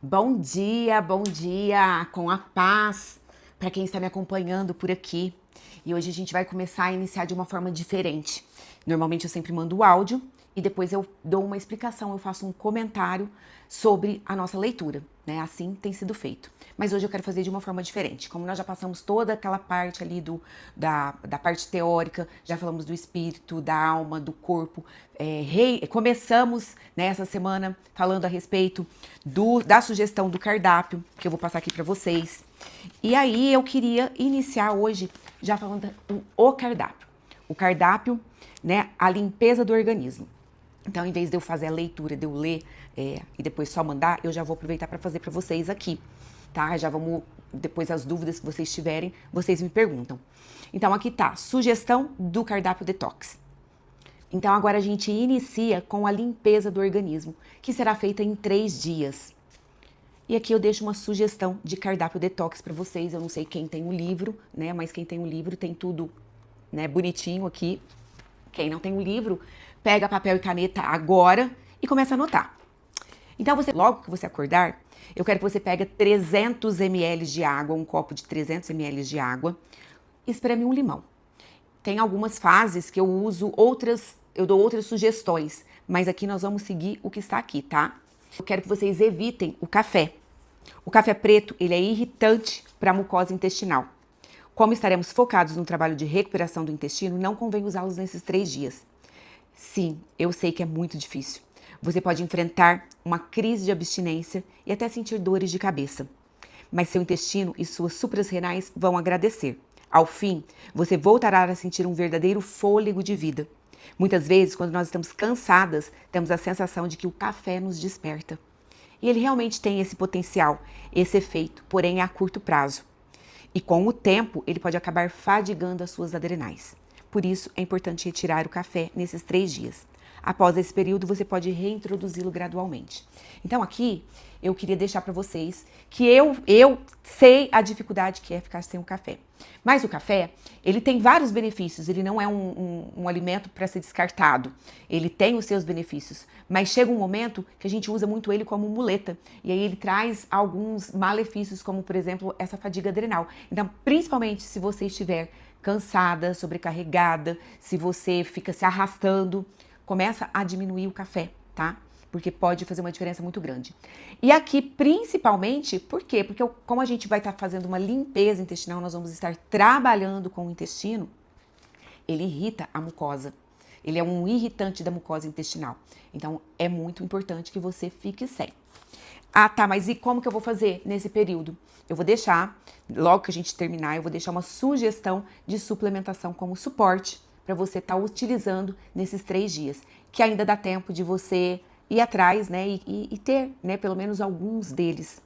Bom dia, com a paz para quem está me acompanhando por aqui. E hoje a gente vai começar a iniciar de uma forma diferente. Normalmente eu sempre mando o áudio e depois eu dou uma explicação, eu faço um comentário sobre a nossa leitura, né? Assim tem sido feito. Mas hoje eu quero fazer de uma forma diferente. Como nós já passamos toda aquela parte ali da parte teórica, já falamos do espírito, da alma, do corpo. Começamos nessa semana falando a respeito da sugestão do cardápio, que eu vou passar aqui para vocês. E aí eu queria iniciar hoje já falando o cardápio. O cardápio, né, a limpeza do organismo. Então, em vez de eu fazer a leitura, de eu ler e depois só mandar, eu já vou aproveitar para fazer para vocês aqui, tá? Já vamos, depois as dúvidas que vocês tiverem, vocês me perguntam. Então, aqui tá, sugestão do cardápio detox. Então, agora a gente inicia com a limpeza do organismo, que será feita em 3 dias. E aqui eu deixo uma sugestão de cardápio detox para vocês. Eu não sei quem tem o livro, né? Mas quem tem o livro tem tudo, né, bonitinho aqui. Quem não tem o livro, pega papel e caneta agora e começa a anotar. Então, logo que você acordar, eu quero que você pegue 300 ml de água, um copo de 300 ml de água, e espreme um limão. Tem algumas fases que eu uso eu dou outras sugestões, mas aqui nós vamos seguir o que está aqui, tá? Eu quero que vocês evitem o café. O café preto, ele é irritante para a mucosa intestinal. Como estaremos focados no trabalho de recuperação do intestino, não convém usá-los nesses 3 dias. Sim, eu sei que é muito difícil. Você pode enfrentar uma crise de abstinência e até sentir dores de cabeça. Mas seu intestino e suas sucras renais vão agradecer. Ao fim, você voltará a sentir um verdadeiro fôlego de vida. Muitas vezes, quando nós estamos cansadas, temos a sensação de que o café nos desperta. E ele realmente tem esse potencial, esse efeito, porém é a curto prazo. E com o tempo, ele pode acabar fadigando as suas adrenais. Por isso, é importante retirar o café nesses 3 dias. Após esse período, você pode reintroduzi-lo gradualmente. Então aqui, eu queria deixar para vocês que eu sei a dificuldade que é ficar sem o café. Mas o café, ele tem vários benefícios, ele não é um alimento para ser descartado. Ele tem os seus benefícios, mas chega um momento que a gente usa muito ele como muleta. E aí ele traz alguns malefícios, como por exemplo, essa fadiga adrenal. Então, principalmente se você estiver cansada, sobrecarregada, se você fica se arrastando, começa a diminuir o café, tá? Porque pode fazer uma diferença muito grande. E aqui, principalmente, por quê? Porque como a gente vai estar fazendo uma limpeza intestinal, nós vamos estar trabalhando com o intestino, ele irrita a mucosa. Ele é um irritante da mucosa intestinal. Então, é muito importante que você fique sem. Ah, tá, mas e como que eu vou fazer nesse período? Eu vou deixar, logo que a gente terminar, eu vou deixar uma sugestão de suplementação como suporte para você estar utilizando nesses 3 dias, que ainda dá tempo de você ir atrás, né, e ter, né, pelo menos alguns deles.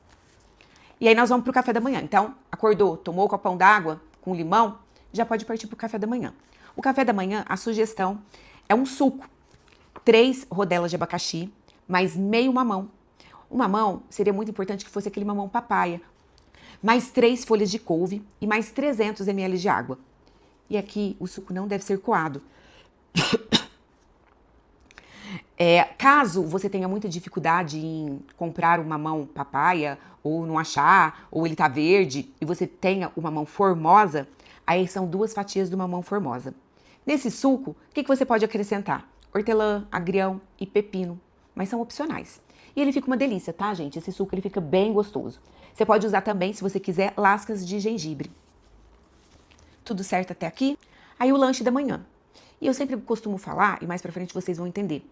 E aí nós vamos para o café da manhã. Então, acordou, tomou o copão d'água com limão, já pode partir para o café da manhã. O café da manhã, a sugestão é um suco, 3 rodelas de abacaxi, mais meio mamão. O mamão seria muito importante que fosse aquele mamão papaya, mais 3 folhas de couve e mais 300 ml de água. E aqui o suco não deve ser coado. Caso você tenha muita dificuldade em comprar o mamão papaya, ou não achar, ou ele tá verde, e você tenha o mamão formosa, aí são 2 fatias do mamão formosa. Nesse suco, o que você pode acrescentar? Hortelã, agrião e pepino, mas são opcionais. E ele fica uma delícia, tá, gente? Esse suco ele fica bem gostoso. Você pode usar também, se você quiser, lascas de gengibre. Tudo certo até aqui? Aí o lanche da manhã. E eu sempre costumo falar, e mais pra frente vocês vão entender,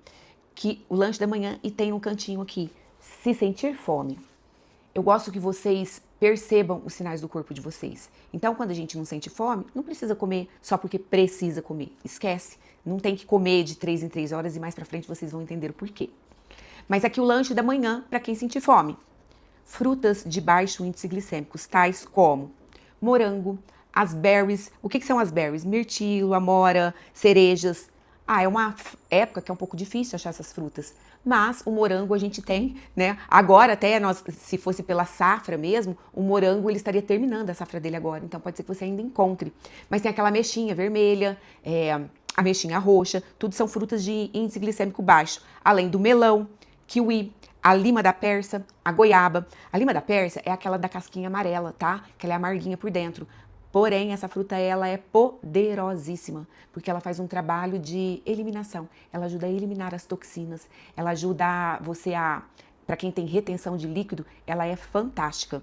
que o lanche da manhã e tem um cantinho aqui, se sentir fome. Eu gosto que vocês percebam os sinais do corpo de vocês. Então, quando a gente não sente fome, não precisa comer só porque precisa comer. Esquece. Não tem que comer de 3 em 3 horas e mais pra frente vocês vão entender o porquê. Mas aqui o lanche da manhã, para quem sentir fome. Frutas de baixo índice glicêmicos, tais como morango, as berries. O que são as berries? Mirtilo, amora, cerejas. É uma época que é um pouco difícil achar essas frutas. Mas o morango a gente tem, né? Agora até, se fosse pela safra mesmo, o morango ele estaria terminando a safra dele agora. Então pode ser que você ainda encontre. Mas tem aquela ameixinha vermelha, a ameixinha roxa. Tudo são frutas de índice glicêmico baixo. Além do melão, kiwi, a lima da Pérsia, a goiaba. A lima da Pérsia é aquela da casquinha amarela, tá? Que ela é amarguinha por dentro. Porém, essa fruta, ela é poderosíssima, porque ela faz um trabalho de eliminação. Ela ajuda a eliminar as toxinas, ela ajuda você a... Para quem tem retenção de líquido, ela é fantástica.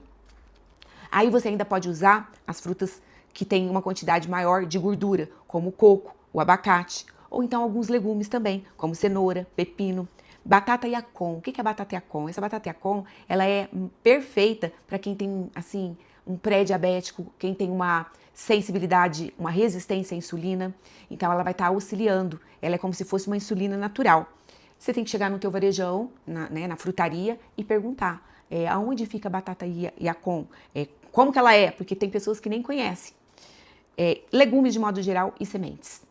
Aí você ainda pode usar as frutas que têm uma quantidade maior de gordura, como o coco, o abacate, ou então alguns legumes também, como cenoura, pepino. Batata Yacon. O que é batata Yacon? Essa batata Yacon, ela é perfeita para quem tem, assim, um pré-diabético, quem tem uma sensibilidade, uma resistência à insulina. Então, ela vai estar auxiliando. Ela é como se fosse uma insulina natural. Você tem que chegar no teu varejão, na frutaria, e perguntar aonde fica a batata Yacon, como que ela é, porque tem pessoas que nem conhecem. Legumes de modo geral e sementes.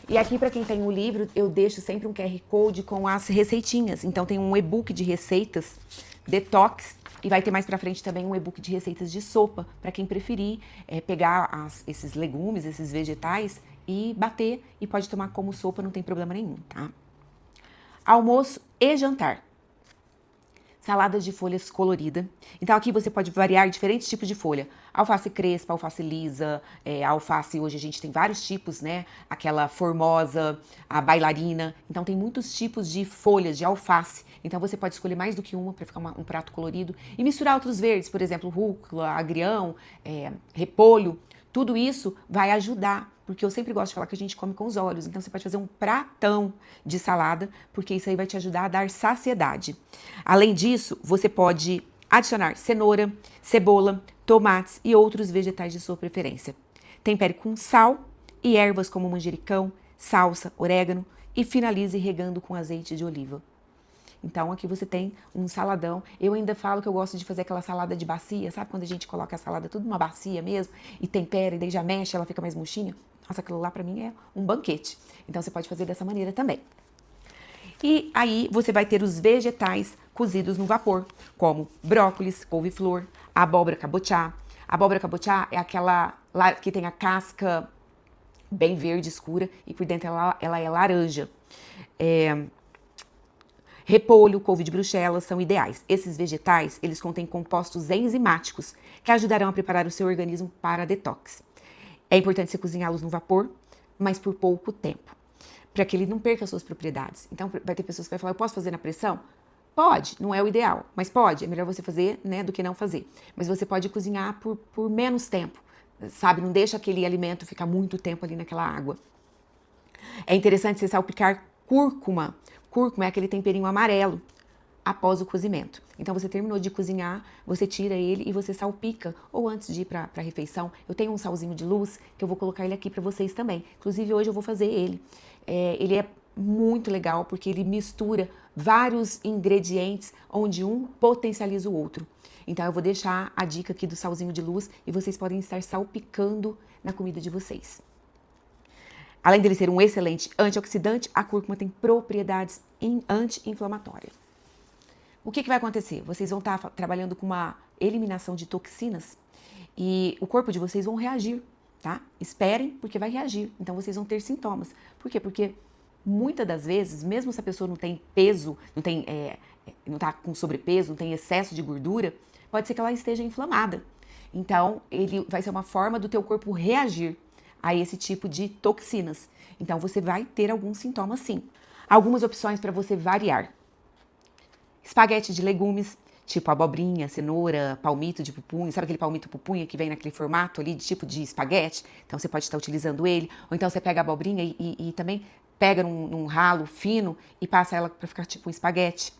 E aqui, para quem tem o livro, eu deixo sempre um QR Code com as receitinhas. Então, tem um e-book de receitas detox e vai ter mais pra frente também um e-book de receitas de sopa, para quem preferir pegar esses legumes, esses vegetais e bater e pode tomar como sopa, não tem problema nenhum, tá? Almoço e jantar. Saladas de folhas colorida. Então aqui você pode variar diferentes tipos de folha. Alface crespa, alface lisa, alface, hoje a gente tem vários tipos, né? Aquela formosa, a bailarina. Então tem muitos tipos de folhas de alface. Então você pode escolher mais do que uma para ficar um prato colorido. E misturar outros verdes, por exemplo, rúcula, agrião, repolho. Tudo isso vai ajudar, porque eu sempre gosto de falar que a gente come com os olhos. Então, você pode fazer um pratão de salada, porque isso aí vai te ajudar a dar saciedade. Além disso, você pode adicionar cenoura, cebola, tomates e outros vegetais de sua preferência. Tempere com sal e ervas como manjericão, salsa, orégano e finalize regando com azeite de oliva. Então, aqui você tem um saladão. Eu ainda falo que eu gosto de fazer aquela salada de bacia, sabe? Quando a gente coloca a salada tudo numa bacia mesmo e tempera e daí já mexe, ela fica mais murchinha. Nossa, aquilo lá pra mim é um banquete. Então, você pode fazer dessa maneira também. E aí, você vai ter os vegetais cozidos no vapor, como brócolis, couve-flor, abóbora cabotiá. A abóbora cabotiá é aquela que tem a casca bem verde, escura, e por dentro ela é laranja. Repolho, couve de bruxelas são ideais. Esses vegetais, eles contêm compostos enzimáticos que ajudarão a preparar o seu organismo para a detox. É importante você cozinhá-los no vapor, mas por pouco tempo, para que ele não perca as suas propriedades. Então, vai ter pessoas que vão falar, eu posso fazer na pressão? Pode, não é o ideal, mas pode. É melhor você fazer, né, do que não fazer. Mas você pode cozinhar por menos tempo, sabe? Não deixa aquele alimento ficar muito tempo ali naquela água. É interessante você salpicar cúrcuma. Cúrcuma é aquele temperinho amarelo após o cozimento. Então você terminou de cozinhar, você tira ele e você salpica, ou antes de ir para a refeição. Eu tenho um salzinho de luz que eu vou colocar ele aqui para vocês também. Inclusive hoje eu vou fazer ele. Ele é muito legal porque ele mistura vários ingredientes onde um potencializa o outro. Então eu vou deixar a dica aqui do salzinho de luz e vocês podem estar salpicando na comida de vocês. Além dele ser um excelente antioxidante, a cúrcuma tem propriedades anti-inflamatórias. O que vai acontecer? Vocês vão estar trabalhando com uma eliminação de toxinas e o corpo de vocês vão reagir, tá? Esperem, porque vai reagir. Então, vocês vão ter sintomas. Por quê? Porque muitas das vezes, mesmo se a pessoa não tem peso, não está com sobrepeso, não tem excesso de gordura, pode ser que ela esteja inflamada. Então, ele vai ser uma forma do teu corpo reagir a esse tipo de toxinas. Então, você vai ter alguns sintomas, sim. Algumas opções para você variar. Espaguete de legumes, tipo abobrinha, cenoura, palmito de pupunha. Sabe aquele palmito pupunha que vem naquele formato ali, de tipo de espaguete? Então, você pode estar utilizando ele. Ou então, você pega a abobrinha e também pega num ralo fino e passa ela para ficar tipo um espaguete.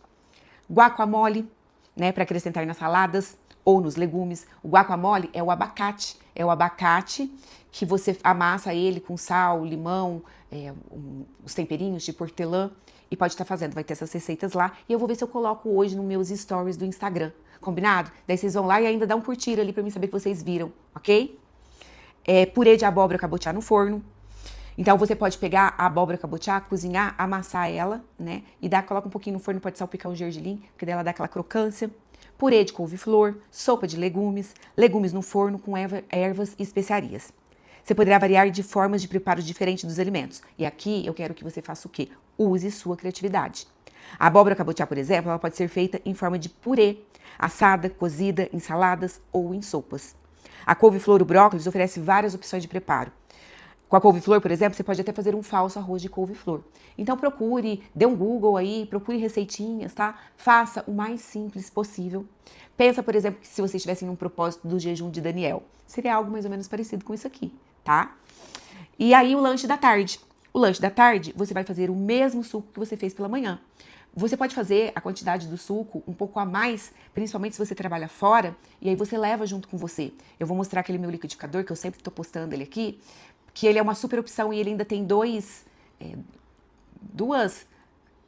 Guacamole, né, para acrescentar nas saladas ou nos legumes. O guacamole é o abacate. É o abacate que você amassa ele com sal, limão, os temperinhos de hortelã e pode estar fazendo. Vai ter essas receitas lá e eu vou ver se eu coloco hoje nos meus stories do Instagram. Combinado? Daí vocês vão lá e ainda dá um curtir ali pra mim saber que vocês viram, ok? Purê de abóbora cabotiá no forno. Então você pode pegar a abóbora cabotiá, cozinhar, amassar ela, né? E coloca um pouquinho no forno, pode salpicar um gergelim, porque daí ela dá aquela crocância. Purê de couve-flor, sopa de legumes, legumes no forno com ervas e especiarias. Você poderá variar de formas de preparo diferentes dos alimentos. E aqui eu quero que você faça o quê? Use sua criatividade. A abóbora cabotiá, por exemplo, ela pode ser feita em forma de purê, assada, cozida, em saladas ou em sopas. A couve-flor, o brócolis, oferece várias opções de preparo. Com a couve-flor, por exemplo, você pode até fazer um falso arroz de couve-flor. Então procure, dê um Google aí, procure receitinhas, tá? Faça o mais simples possível. Pensa, por exemplo, que se você estivesse em um propósito do jejum de Daniel, seria algo mais ou menos parecido com isso aqui, tá? E aí o lanche da tarde. O lanche da tarde, você vai fazer o mesmo suco que você fez pela manhã. Você pode fazer a quantidade do suco um pouco a mais, principalmente se você trabalha fora, e aí você leva junto com você. Eu vou mostrar aquele meu liquidificador, que eu sempre estou postando ele aqui, que ele é uma super opção e ele ainda tem duas,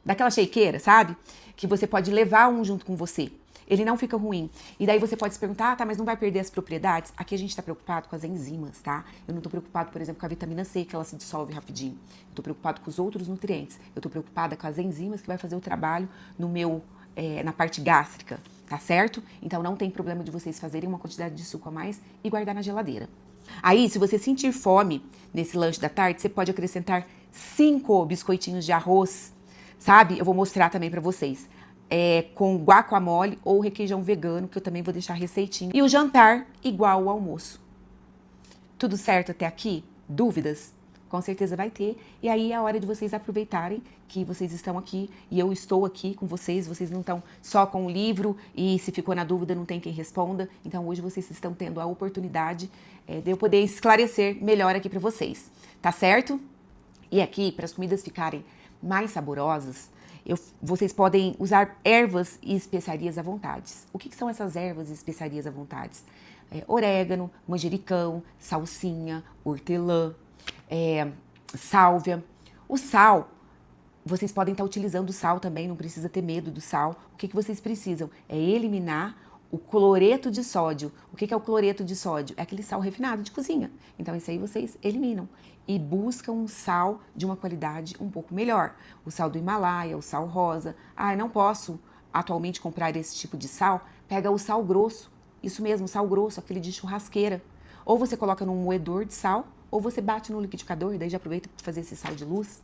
daquela shakeira, sabe? Que você pode levar um junto com você. Ele não fica ruim. E daí você pode se perguntar, tá, mas não vai perder as propriedades? Aqui a gente tá preocupado com as enzimas, tá? Eu não tô preocupado, por exemplo, com a vitamina C, que ela se dissolve rapidinho. Eu tô preocupado com os outros nutrientes. Eu tô preocupada com as enzimas que vai fazer o trabalho no meu, na parte gástrica, tá certo? Então não tem problema de vocês fazerem uma quantidade de suco a mais e guardar na geladeira. Aí, se você sentir fome nesse lanche da tarde, você pode acrescentar 5 biscoitinhos de arroz, sabe? Eu vou mostrar também pra vocês. Com guacamole ou requeijão vegano, que eu também vou deixar receitinho. E o jantar igual ao almoço. Tudo certo até aqui? Dúvidas? Com certeza vai ter. E aí é a hora de vocês aproveitarem que vocês estão aqui e eu estou aqui com vocês. Vocês não estão só com o livro e se ficou na dúvida não tem quem responda. Então hoje vocês estão tendo a oportunidade de eu poder esclarecer melhor aqui para vocês. Tá certo? E aqui, para as comidas ficarem mais saborosas, vocês podem usar ervas e especiarias à vontade. O que são essas ervas e especiarias à vontade? Orégano, manjericão, salsinha, hortelã, sálvia. O sal, vocês podem estar utilizando o sal também, não precisa ter medo do sal. O que vocês precisam? É eliminar o cloreto de sódio. O que é o cloreto de sódio? É aquele sal refinado de cozinha. Então, isso aí vocês eliminam. E buscam um sal de uma qualidade um pouco melhor. O sal do Himalaia, o sal rosa. Ah, eu não posso atualmente comprar esse tipo de sal. Pega o sal grosso. Isso mesmo, sal grosso, aquele de churrasqueira. Ou você coloca num moedor de sal, ou você bate no liquidificador e daí já aproveita para fazer esse sal de luz.